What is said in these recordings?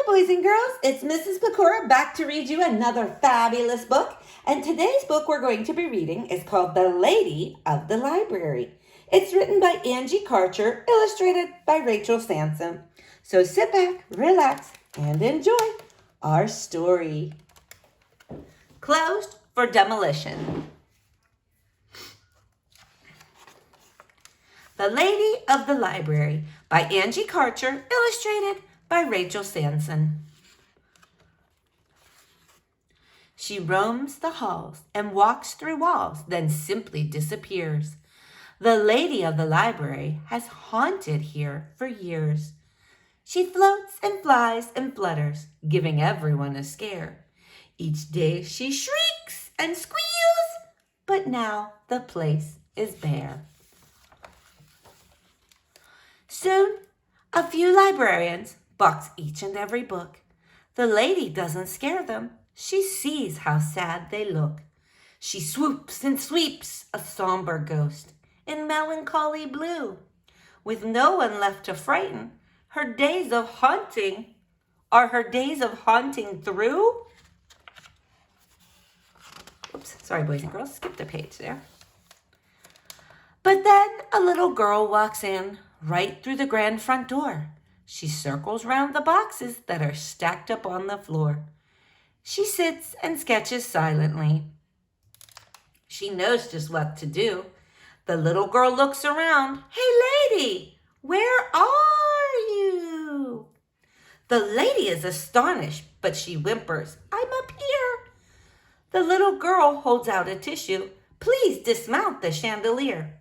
boys and girls. It's Mrs. Pecora back to read you another fabulous book. And today's book we're going to be reading is called The Lady of the Library. It's written by Angie Karcher, illustrated by Rachel Sansom. So sit back, relax, and enjoy our story. Closed for demolition. The Lady of the Library by Angie Karcher, illustrated by Rachel Sansom. She roams the halls and walks through walls, then simply disappears. The lady of the library has haunted here for years. She floats and flies and flutters, giving everyone a scare. Each day she shrieks and squeals, but now the place is bare. Soon, a few librarians box each and every book. The lady doesn't scare them. She sees how sad they look. She swoops and sweeps, a somber ghost, in melancholy blue. With no one left to frighten, are her days of haunting through? Oops, sorry boys and girls, skipped a page there. But then a little girl walks in, right through the grand front door. She circles round the boxes that are stacked up on the floor. She sits and sketches silently. She knows just what to do. The little girl looks around. Hey, lady, where are you? The lady is astonished, but she whimpers, I'm up here. The little girl holds out a tissue. Please dismount the chandelier.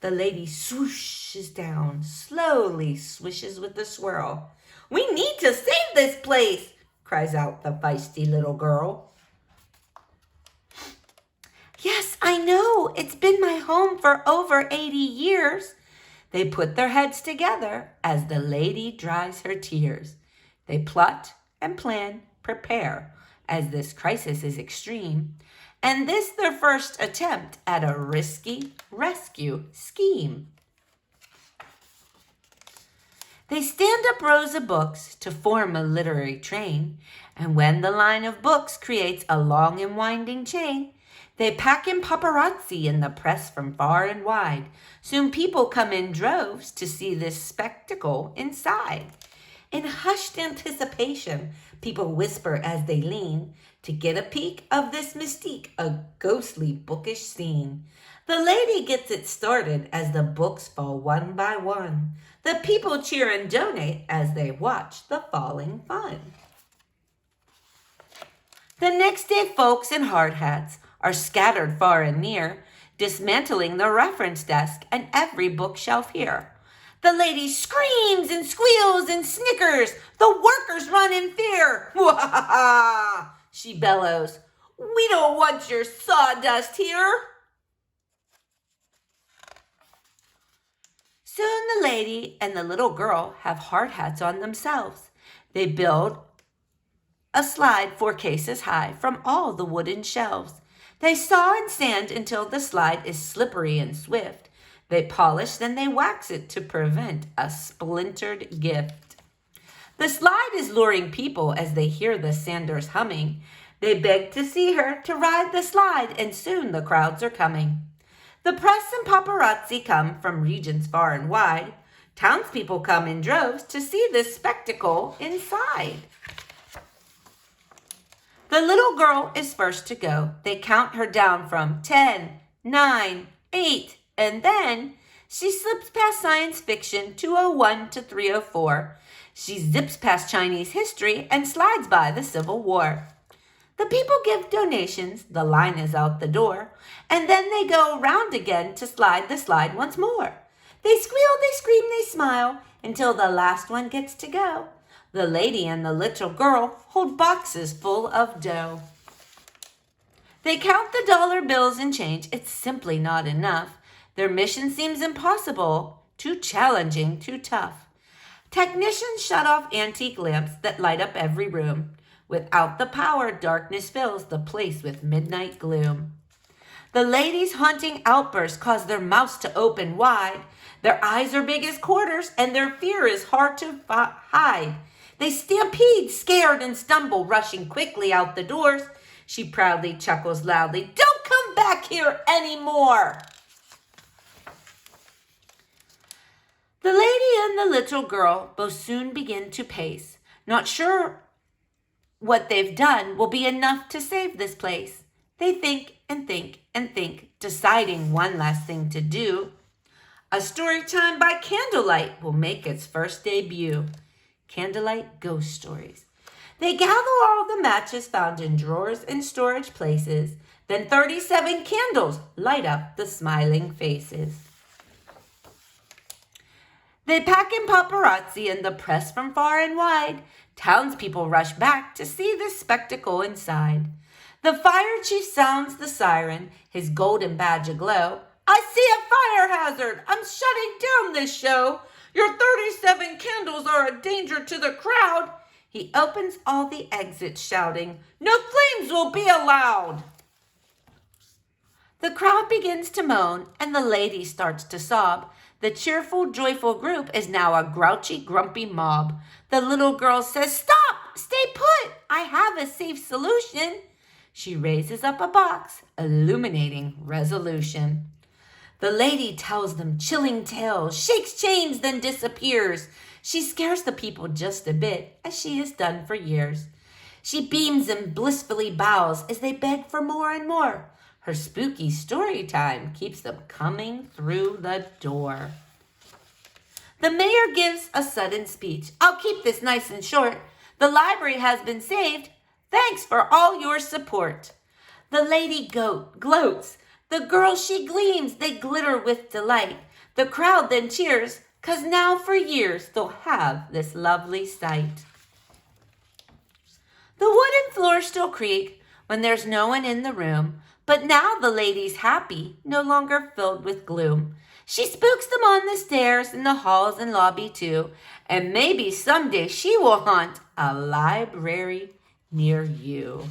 The lady swooshes down, slowly swishes with a swirl. We need to save this place, cries out the feisty little girl. Yes, I know. It's been my home for over 80 years. They put their heads together as the lady dries her tears. They plot and plan, prepare, as this crisis is extreme. And this their first attempt at a risky rescue scheme. They stand up rows of books to form a literary train, and when the line of books creates a long and winding chain, they pack in paparazzi in the press from far and wide. Soon people come in droves to see this spectacle inside. In hushed anticipation, people whisper as they lean to get a peek of this mystique, a ghostly bookish scene. The lady gets it started as the books fall one by one. The people cheer and donate as they watch the falling fun. The next day, folks in hard hats are scattered far and near, dismantling the reference desk and every bookshelf here. The lady screams and squeals and snickers. The workers run in fear. Wah-ha-ha! She bellows. We don't want your sawdust here. Soon the lady and the little girl have hard hats on themselves. They build a slide 4 cases high from all the wooden shelves. They saw and sand until the slide is slippery and swift. They polish, then they wax it to prevent a splintered gift. The slide is luring people as they hear the sanders humming. They beg to see her, to ride the slide, and soon the crowds are coming. The press and paparazzi come from regions far and wide. Townspeople come in droves to see this spectacle inside. The little girl is first to go. They count her down from 10, 9, 8, and then she slips past science fiction 201 to 304. She zips past Chinese history and slides by the Civil War. The people give donations, the line is out the door, and then they go round again to slide the slide once more. They squeal, they scream, they smile, until the last one gets to go. The lady and the little girl hold boxes full of dough. They count the dollar bills and change. It's simply not enough. Their mission seems impossible, too challenging, too tough. Technicians shut off antique lamps that light up every room. Without the power, darkness fills the place with midnight gloom. The ladies' haunting outbursts cause their mouths to open wide. Their eyes are big as quarters, and their fear is hard to hide. They stampede, scared and stumble, rushing quickly out the doors. She proudly chuckles loudly, "Don't come back here anymore." The lady and the little girl both soon begin to pace, not sure what they've done will be enough to save this place. They think and think and think, deciding one last thing to do. A story time by candlelight will make its first debut. Candlelight Ghost Stories. They gather all the matches found in drawers and storage places. Then 37 candles light up the smiling faces. They pack in paparazzi and the press from far and wide. Townspeople rush back to see the spectacle inside. The fire chief sounds the siren, his golden badge aglow. "I see a fire hazard! I'm shutting down this show! Your 37 candles are a danger to the crowd!" He opens all the exits shouting, "No flames will be allowed!" The crowd begins to moan and the lady starts to sob. The cheerful, joyful group is now a grouchy, grumpy mob. The little girl says, "Stop! Stay put! I have a safe solution." She raises up a box, illuminating resolution. The lady tells them chilling tales, shakes chains, then disappears. She scares the people just a bit, as she has done for years. She beams and blissfully bows as they beg for more and more. Her spooky story time keeps them coming through the door. The mayor gives a sudden speech. "I'll keep this nice and short. The library has been saved. Thanks for all your support." The lady goat gloats. The girls she gleams, they glitter with delight. The crowd then cheers, 'cause now for years they'll have this lovely sight. The wooden floors still creak when there's no one in the room, but now the lady's happy, no longer filled with gloom. She spooks them on the stairs, in the halls and lobby too, and maybe someday she will haunt a library near you.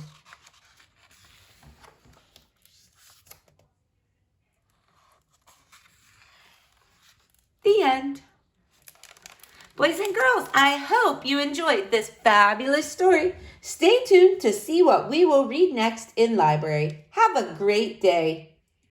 The end. Boys and girls, I hope you enjoyed this fabulous story. Stay tuned to see what we will read next in library. Have a great day.